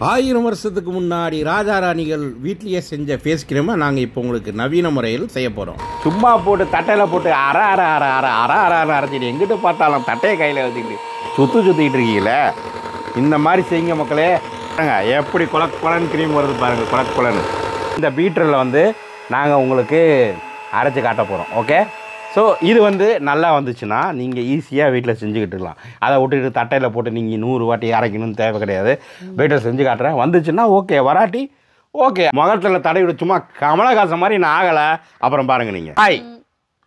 1000 வருஷத்துக்கு முன்னாடி ராஜா ராணிகள் வீட்லேயே செஞ்ச ஃபேஸ் கிரீமை நாங்கள் இப்போ உங்களுக்கு நவீன முறையில் செய்ய போகிறோம். சும்மா போட்டு தட்டையில் போட்டு அரை அரைச்சிட்டு எங்கிட்ட பார்த்தாலும் தட்டையை கையில் வச்சுக்கிட்டு சுற்றிக்கிட்டு இருக்கீங்களே, இந்த மாதிரி செய்யுங்க மக்களே. எப்படி குளன்னு க்ரீம் வருது பாருங்கள், குளன்னு. இந்த பீட்டரில் வந்து நாங்கள் உங்களுக்கு அரைச்சி காட்ட போகிறோம். ஓகே, ஸோ இது வந்து நல்லா வந்துச்சுன்னா நீங்கள் ஈஸியாக வீட்டில் செஞ்சுக்கிட்டுலாம். அதை விட்டுக்கிட்டு தட்டையில் போட்டு நீங்கள் 100 வாட்டி அரைக்கணும்னு தேவை கிடையாது. வீட்டில் செஞ்சு காட்டுறேன். வந்துச்சுன்னா ஓகே, வராட்டி ஓகே. முகத்தில் தடவி சும்மா கமலஹாசன் மாதிரி நான் ஆகலை. அப்புறம் பாருங்கள் நீங்கள்.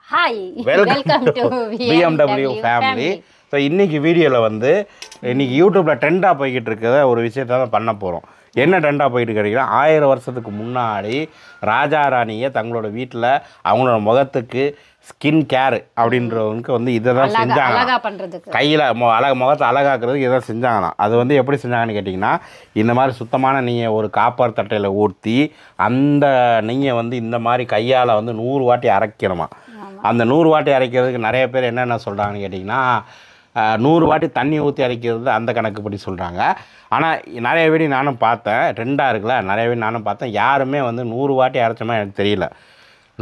Hi, welcome to BMW family. So இன்றைக்கி வீடியோவில் வந்து இன்றைக்கி யூடியூப்பில் ட்ரெண்டாக போய்கிட்டு இருக்கிற ஒரு விஷயத்தை தான் பண்ண போகிறோம். என்ன ட்ரெண்டாக போயிட்டு கிடைக்கிறோம், 1000 வருஷத்துக்கு முன்னாடி ராஜா ராணியை தங்களோட வீட்டில் அவங்களோட முகத்துக்கு ஸ்கின் கேர் அப்படின்றவங்களுக்கு வந்து இதை தான் செஞ்சாங்க. கையில் முகத்தை அழகாக்குறதுக்கு இதை தான் செஞ்சாங்களாம். அது வந்து எப்படி செஞ்சாங்கன்னு கேட்டிங்கன்னா, இந்த மாதிரி சுத்தமான நெய்யை ஒரு காப்பர் தட்டையில் ஊற்றி அந்த நெய்யை வந்து இந்த மாதிரி கையால் வந்து 100 வாட்டி அரைக்கணுமா. அந்த 100 வாட்டி அரைக்கிறதுக்கு நிறைய பேர் என்னென்ன சொல்கிறாங்கன்னு கேட்டிங்கன்னா, 100 வாட்டி தண்ணி ஊற்றி அரைக்கிறது அந்த கணக்குப்படி சொல்கிறாங்க. ஆனால் நிறைய வீடியோ நானும் பார்த்தேன், ட்ரெண்டாக இருக்குல்ல, நிறைய வீடியோ நானும் பார்த்தேன். யாருமே வந்து 100 வாட்டி அரைச்சோமா எனக்கு தெரியல.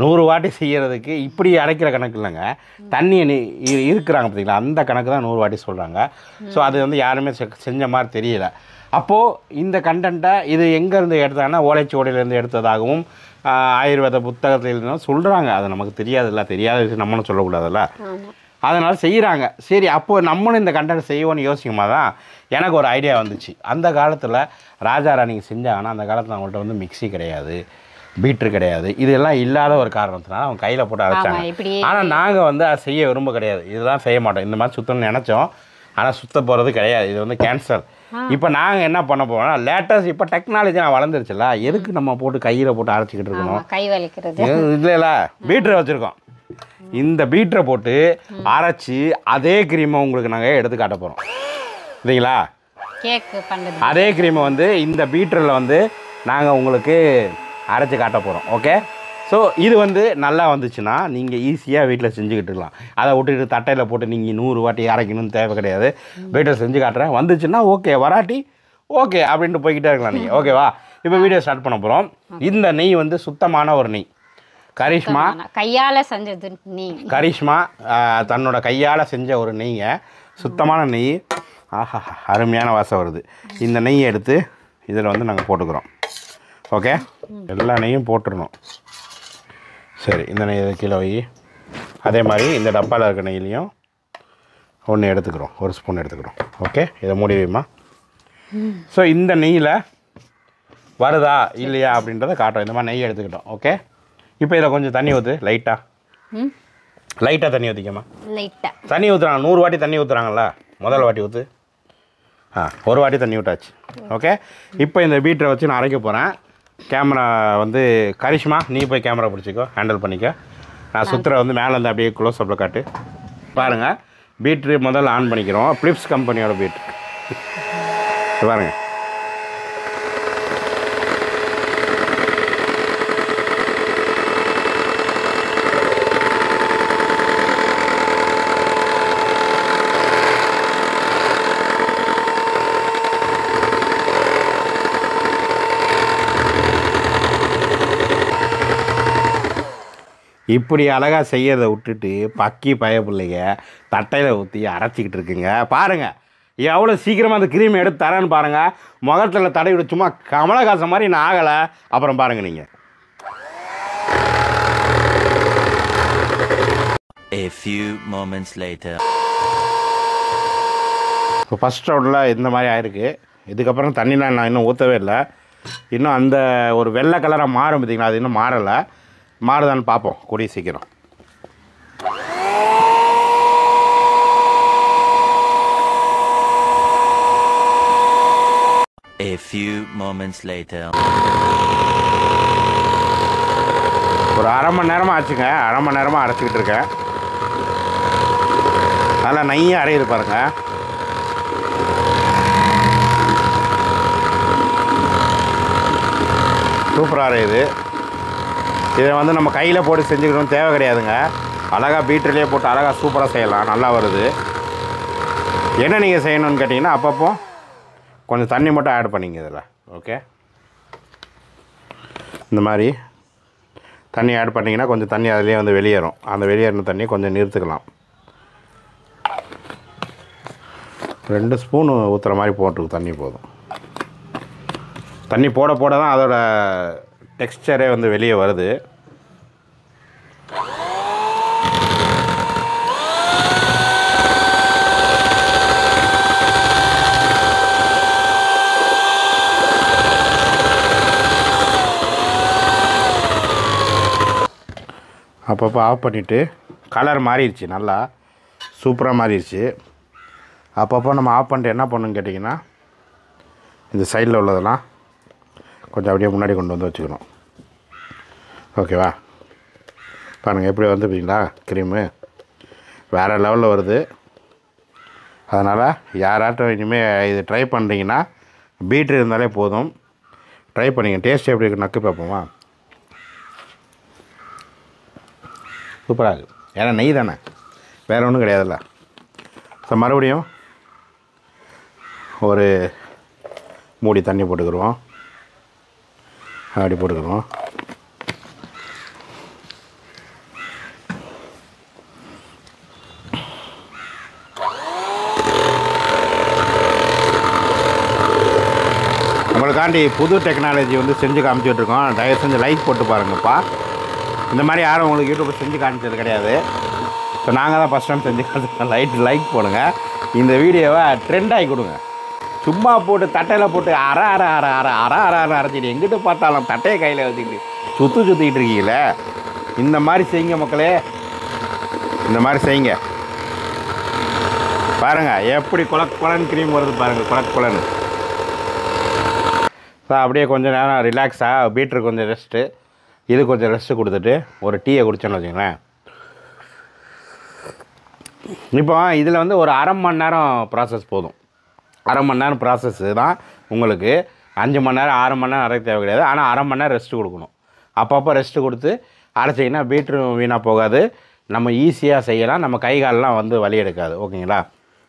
100 வாட்டி செய்கிறதுக்கு இப்படி அரைக்கிற கணக்கு இல்லைங்க, தண்ணி இருக்கிறாங்க பார்த்தீங்களா, அந்த கணக்கு தான் 100 வாட்டி சொல்கிறாங்க. ஸோ அது வந்து யாருமே செஞ்ச மாதிரி தெரியல. அப்போது இந்த கண்டென்ட்டை இது எங்கேருந்து எடுத்தாங்கன்னா ஓலைச்சுவடியிலேருந்து எடுத்ததாகவும் ஆயுர்வேத புத்தகத்திலேருந்து சொல்கிறாங்க. அது நமக்கு தெரியாதுல்ல, தெரியாத விஷயம் நம்மளும் சொல்லக்கூடாதுல்ல, அதனால் செய்கிறாங்க. சரி, அப்போது நம்மளும் இந்த கண்டென்ட் செய்வோன்னு யோசிக்குமா தான் எனக்கு ஒரு ஐடியா வந்துச்சு. அந்த காலத்தில் ராஜா ராணிங்க செஞ்சாங்கன்னா அந்த காலத்தில் அவங்கள்ட்ட வந்து மிக்சி கிடையாது, பீட்ரு கிடையாது, இதெல்லாம் இல்லாத ஒரு காரணத்தினால அவங்க கையில் போட்டு அரைச்சாங்க. ஆனால் நாங்கள் வந்து அதை செய்ய விரும்ப கிடையாது, இதெல்லாம் செய்ய மாட்டோம். இந்த மாதிரி சுத்தம்னு நினச்சோம், ஆனால் சுத்த போகிறது கிடையாது. இது வந்து கேன்சல். இப்போ நாங்கள் என்ன பண்ண போகிறோம்னா, லேட்டஸ்ட் இப்போ டெக்னாலஜி வளர்ந்துருச்சுல்ல, எதுக்கு நம்ம போட்டு கையில் போட்டு அரைச்சிக்கிட்டு இருக்கணும், கை வலிக்கிறது இல்லை பீட்ரு வச்சுருக்கோம். இந்த பீட்டரை போட்டு அரைச்சி அதே க்ரீமை உங்களுக்கு நாங்கள் எடுத்து காட்ட போகிறோம். சரிங்களா? அதே க்ரீமை வந்து இந்த பீட்டரில் வந்து நாங்கள் உங்களுக்கு அரைச்சி காட்ட போகிறோம். ஓகே, ஸோ இது வந்து நல்லா வந்துச்சுன்னா நீங்கள் ஈஸியாக வீட்டில் செஞ்சுக்கிட்டுலாம். அதை விட்டுக்கிட்டு தட்டையில் போட்டு நீங்கள் 100 வாட்டி அரைக்கணும்னு தேவை கிடையாது. பீட்டர் செஞ்சு காட்டுறேன். வந்துச்சுன்னா ஓகே, வராட்டி ஓகே அப்படின்ட்டு போய்கிட்டே இருக்கலாம் நீங்கள். ஓகேவா? இப்போ வீடியோ ஸ்டார்ட் பண்ண போகிறோம். இந்த நெய் வந்து சுத்தமான ஒரு நெய். கரிஷ்மா கையால் செஞ்சது நெய். கரிஷ்மா தன்னோட கையால் செஞ்ச ஒரு நெய்யை, சுத்தமான நெய். ஆஹா, அருமையான வாசம் வருது. இந்த நெய்யை எடுத்து இதில் வந்து நாங்கள் போட்டுக்கிறோம். ஓகே, எல்லா நெய்யும் போட்டுடணும். சரி, இந்த நெய் கீழே வை. அதே மாதிரி இந்த டப்பாவில் இருக்க நெய்லையும் ஒன்று எடுத்துக்கிறோம், ஒரு ஸ்பூன் எடுத்துக்கிறோம். ஓகே, இதை மூடி வைமா. ஸோ இந்த நெய்யில் வருதா இல்லையா அப்படின்றத காட்டும். இந்த மாதிரி நெய் எடுத்துக்கிட்டோம். ஓகே, இப்போ இதில் கொஞ்சம் தண்ணி ஊற்று, லைட்டாக தண்ணி ஊற்றிக்கம்மா. தண்ணி ஊற்றுறாங்க, 100 வாட்டி தண்ணி ஊற்றுறாங்கல்ல, முதல் வாட்டி ஊற்று. ஒரு வாட்டி தண்ணி விட்டாச்சு. ஓகே, இப்போ இந்த பீட்டரை வச்சு நான் அரைக்க போகிறேன். கேமரா வந்து கரிஷ்மா நீ போய் கேமரா பிடிச்சிக்கோ, ஹேண்டில் பண்ணிக்க. நான் சுற்றுற வந்து மேலே வந்து அப்படியே க்ளோஸ் அப்பில் காட்டு. பாருங்கள், பீட்ரு முதல்ல ஆன் பண்ணிக்கிறோம். பிலிப்ஸ் கம்பெனியோட பீட்ரு பாருங்கள். இப்படி அழகாக செய்யறதை விட்டுட்டு பக்கி பய பிள்ளைங்க தட்டையில் ஊற்றி அரைச்சிக்கிட்டு இருக்குங்க. பாருங்கள் எவ்வளோ சீக்கிரமாக அந்த க்ரீம் எடுத்து தரேன்னு பாருங்கள். முகத்தில் தடவி சும்மா கமலஹாசன் மாதிரி நான் ஆகலை. அப்புறம் பாருங்கள் நீங்கள். A few moments later. இப்போ ஃபஸ்ட் ரவுண்டில் இந்த மாதிரி ஆயிருக்கு. இதுக்கப்புறம் தண்ணிலாம் நான் இன்னும் ஊற்றவே இல்லை. இன்னும் அந்த ஒரு வெள்ளை கலராக மாறும் பார்த்தீங்களா, அது இன்னும் மாறலை. மாறுதான்னு பார்ப்போம் கூடிய சீக்கிரம். A few moments later. ஒரு அரை மணி நேரமாக ஆச்சுங்க. அரை மணி நேரமாக அரைச்சிக்கிட்டு இருக்கேன். நல்லா நெய்யாக அரையுது பாருங்கள். சூப்பராக அரையுது. இதை வந்து நம்ம கையில் போட்டு செஞ்சுக்கணும்னு தேவை கிடையாதுங்க. அழகாக பீட்டர்லேயே போட்டு அழகாக சூப்பராக செய்யலாம். நல்லா வருது. என்ன நீங்கள் செய்யணும்னு கேட்டிங்கன்னா, அப்பப்போ கொஞ்சம் தண்ணி மட்டும் ஆட் பண்ணிங்க இதில். ஓகே, இந்த மாதிரி தண்ணி ஆட் பண்ணிங்கன்னா கொஞ்சம் தண்ணி அதிலே வந்து வெளியேறும். அந்த வெளியேறின தண்ணியை கொஞ்சம் நிறுத்துக்கலாம். 2 ஸ்பூன் ஊற்றுற மாதிரி போட்டுருக்கு தண்ணி போதும். தண்ணி போட போட தான் அதோட டெக்ஸ்சரே வந்து வெளியே வருது. அப்பப்போ ஆஃப் பண்ணிவிட்டு கலர் மாறிடுச்சு, நல்லா சூப்பராக மாறிடுச்சு. அப்பப்போ நம்ம ஆஃப் பண்ணிட்டு என்ன பண்ணணும்னு கேட்டிங்கன்னா இந்த சைடில் உள்ளதெல்லாம் கொஞ்சம் அப்படியே முன்னாடி கொண்டு வந்து வச்சுக்கணும். ஓகேவா? பாருங்கள் எப்படி வந்து பார்த்தீங்களா க்ரீமு வேறு லெவலில் வருது. அதனால் யாராட்டும் இனிமேல் இது ட்ரை பண்ணுறீங்கன்னா பீட்ரு இருந்தாலே போதும், ட்ரை பண்ணிங்க. டேஸ்ட் எப்படி இருக்குது நக்கு பார்ப்போமா? சூப்பராக இருக்குது. ஏன்னா நெய் தானே, வேறு ஒன்றும் கிடையாதுல்ல. ஸோ மறுபடியும் ஒரு மூடி தண்ணி போட்டுக்கிடுவோம். அப்படி போட்டுக்கிடுவோம். நம்மளுக்காண்டி புது டெக்னாலஜி வந்து செஞ்சு காமிச்சிட்ருக்கோம். தயவு செஞ்சு லைக் போட்டு பாருங்கப்பா. இந்த மாதிரி யாரும் உங்களுக்கு யூடியூப்பில் செஞ்சு காமிச்சது கிடையாது. ஸோ நாங்கள் தான் ஃபஸ்ட் டைம் செஞ்சு காமிச்சோம். லைக் போடுங்க, இந்த வீடியோவை ட்ரெண்ட் ஆகி கொடுங்க. சும்மா போட்டு தட்டையில் போட்டு அரை அரை அரை அரை அரை அரை அரை அரைச்சிட்டு எங்கிட்ட பார்த்தாலும் தட்டையை கையில் வச்சுக்கிட்டு சுற்றிக்கிட்டு இருக்கீங்களே. இந்த மாதிரி செய்யுங்க மக்களே, இந்த மாதிரி செய்யுங்க. பாருங்கள் எப்படி குளன்னு க்ரீம் வருது பாருங்கள், குளன்னு. ஸோ அப்படியே கொஞ்சம் நேரம் ரிலாக்ஸாக பீட்ரு கொஞ்சம் ரெஸ்ட்டு, இது கொஞ்சம் ரெஸ்ட்டு கொடுத்துட்டு ஒரு டீயை குடிச்சோன்னு வச்சுங்களேன். இப்போ இதில் வந்து ஒரு அரை மணி நேரம் ப்ராசஸ் போதும். அரை மணி நேரம் ப்ராசஸ்ஸு தான் உங்களுக்கு. 5 மணி நேரம் 6 மணி நேரம் அரைக்க தேவை கிடையாது. ஆனால் அரை மணி நேரம் ரெஸ்ட்டு கொடுக்கணும். அப்பப்போ ரெஸ்ட்டு கொடுத்து அரைச்சிங்கன்னா பீட்ரும் வீணாக போகாது, நம்ம ஈஸியாக செய்யலாம், நம்ம கை காலெலாம் வந்து வலி எடுக்காது. ஓகேங்களா?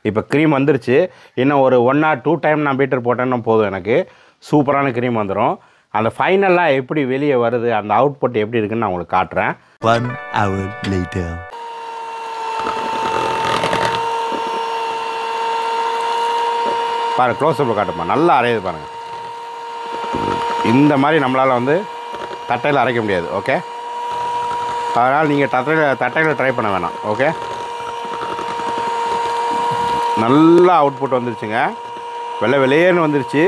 இப்போ க்ரீம் வந்துருச்சு. இன்னும் ஒரு 1 or 2 டைம் நான் பீட்ரு போட்டேன்னா போதும், எனக்கு சூப்பரான க்ரீம் வந்துடும். அந்த ஃபைனலாக எப்படி வெளியே வருது, அந்த அவுட்புட் எப்படி இருக்குன்னு நான் உங்களுக்கு காட்டுறேன். 1 hour later. பாருங்கள், க்ளோஸ்அப்பில் காட்டுப்பா, நல்லா அரையுது பாருங்கள். இந்த மாதிரி நம்மளால் வந்து தட்டையில் அரைக்க முடியாது. ஓகே, அதனால் நீங்கள் தட்டையில் ட்ரை பண்ண வேணாம். ஓகே, நல்லா அவுட்புட் வந்துருச்சுங்க, வெளியேன்னு வந்துருச்சு.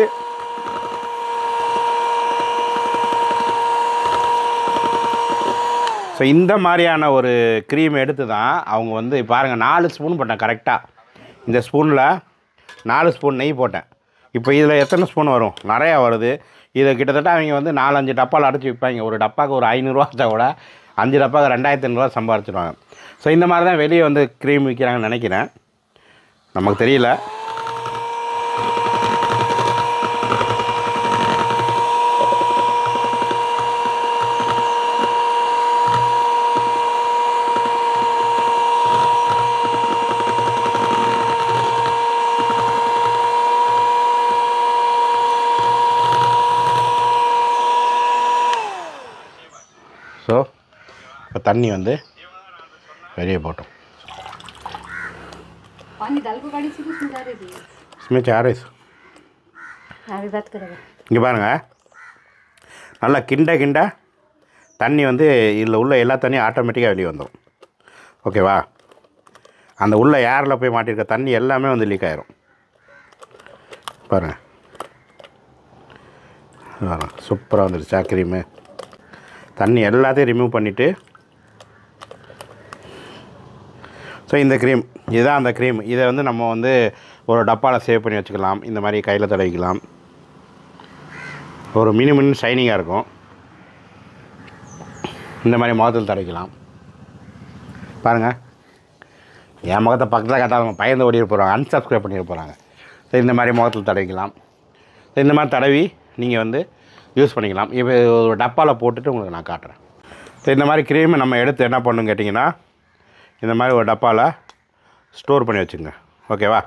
ஸோ இந்த மாதிரியான ஒரு க்ரீம் எடுத்து தான் அவங்க வந்து பாருங்கள் 4 ஸ்பூன் போட்டேன் கரெக்டாக. இந்த ஸ்பூனில் 4 ஸ்பூன் நெய் போட்டேன். இப்போ இதில் எத்தனை ஸ்பூன் வரும்? நிறையா வருது. இதை கிட்டத்தட்ட அவங்க வந்து 4-5 டப்பாவில் அடைச்சி விற்பாங்க. ஒரு டப்பாவுக்கு ஒரு 500 வச்சா கூட 5 டப்பாவுக்கு 2500 சம்பாரிச்சிடுவாங்க. ஸோ இந்த மாதிரி தான் வெளியே வந்து க்ரீம் விற்கிறாங்கன்னு நினைக்கிறேன், நமக்கு தெரியல. ஸோ இப்போ தண்ணி வந்து வெளியே போட்டோம். இங்கே பாருங்கள், நல்லா கிண்ட தண்ணி வந்து இதில் உள்ள எல்லா தண்ணியும் ஆட்டோமேட்டிக்காக வெளியே வந்துடும். ஓகேவா? அந்த உள்ள ஏரில் போய் மாட்டியிருக்க தண்ணி எல்லாமே வந்து லீக் ஆயிரும். பாருங்கள், சூப்பராக வந்துருச்சா க்ரீமு. தண்ணி எல்லாத்தையும் ரிமூவ் பண்ணிவிட்டு, ஸோ இந்த க்ரீம் இதுதான் அந்த க்ரீம். இதை வந்து நம்ம வந்து ஒரு டப்பாவில் சேவ் பண்ணி வச்சுக்கலாம். இந்த மாதிரி கையில் தடவிக்கலாம். ஒரு மினி ஷைனிங்காக இருக்கும். இந்த மாதிரி முகத்தில் தடவிக்கலாம். பாருங்கள், என் முகத்தை பக்கத்தில் காட்டாமல் பயந்து ஓடிட்டு போகிறாங்க, அன்சப்ஸ்கிரைப் பண்ணிட்டு போகிறாங்க. ஸோ இந்த மாதிரி முகத்தில் தடவிக்கலாம். ஸோ இந்த மாதிரி தடவி நீங்கள் வந்து யூஸ் பண்ணிக்கலாம். இப்போ ஒரு டப்பாவில் போட்டுட்டு உங்களுக்கு நான் காட்டுறேன். ஸோ இந்த மாதிரி க்ரீமை நம்ம எடுத்து என்ன பண்ணணும்னு கேட்டிங்கன்னா, இந்த மாதிரி ஒரு டப்பாவில் ஸ்டோர் பண்ணி வச்சுங்க. ஓகேவா?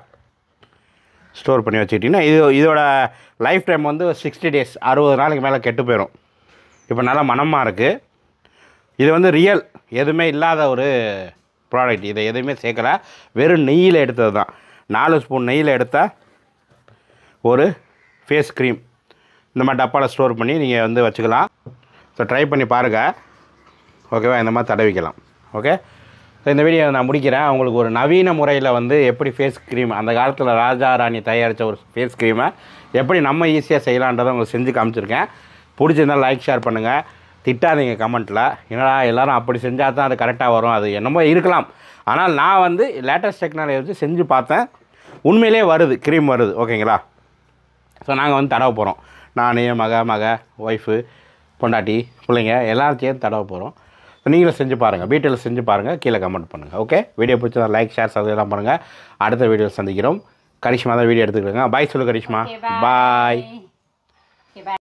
ஸ்டோர் பண்ணி வச்சுக்கிட்டிங்கன்னா இதோட லைஃப் டைம் வந்து 60 டேஸ் 60 நாளைக்கு மேலே கெட்டு போயிடும். இப்போ நல்லா மணமாக இருக்குது. இது வந்து ரியல் எதுவுமே இல்லாத ஒரு ப்ராடக்ட். இதை எதுவுமே சேர்க்கல, வெறும் நெய்யில் எடுத்தது தான். 4 ஸ்பூன் நெய்யில் எடுத்த ஒரு ஃபேஸ் க்ரீம் இந்த மாதிரி டப்பாவில் ஸ்டோர் பண்ணி நீங்கள் வந்து வச்சுக்கலாம். ஸோ ட்ரை பண்ணி பாருங்கள், ஓகேவா? இந்த மாதிரி தடவிக்கலாம். ஓகே, ஸோ இந்த வீடியோ நான் முடிக்கிறேன். உங்களுக்கு ஒரு நவீன முறையில் வந்து எப்படி ஃபேஸ் க்ரீம், அந்த காலத்தில் ராஜா ராணி தயாரித்த ஒரு ஃபேஸ் க்ரீமை எப்படி நம்ம ஈஸியாக செய்யலான்றதை உங்களுக்கு செஞ்சு காமிச்சிருக்கேன். பிடிச்சிருந்தால் லைக் ஷேர் பண்ணுங்கள், திட்டாதீங்க கமெண்ட்டில். என்னடா எல்லோரும் அப்படி செஞ்சால் தான் அது கரெக்டாக வரும், அது என்னமோ இருக்கலாம். ஆனால் நான் வந்து லேட்டஸ்ட் டெக்னாலஜி வச்சு செஞ்சு பார்த்தேன், உண்மையிலே வருது, க்ரீம் வருது. ஓகேங்களா? ஸோ நாங்கள் வந்து தடவை போகிறோம். நான் மக ஒய்ஃபு பொண்டாட்டி பிள்ளைங்க எல்லாரும் சேர்ந்து தடவை போகிறோம். ஸோ நீங்களும் செஞ்சு பாருங்கள், வீட்டில் செஞ்சு பாருங்கள், கீழே கமெண்ட் பண்ணுங்கள். ஓகே, வீடியோ பிடிச்சதா லைக் ஷேர் சப்ஸ்கிரைப் பண்ணுங்கள். அடுத்த வீடியோ சந்திக்கிறோம். கரிஷ்மா தான் வீடியோ எடுத்துக்கிறோங்க. பாய் சொல்லு கரிஷ்மா. பாய்.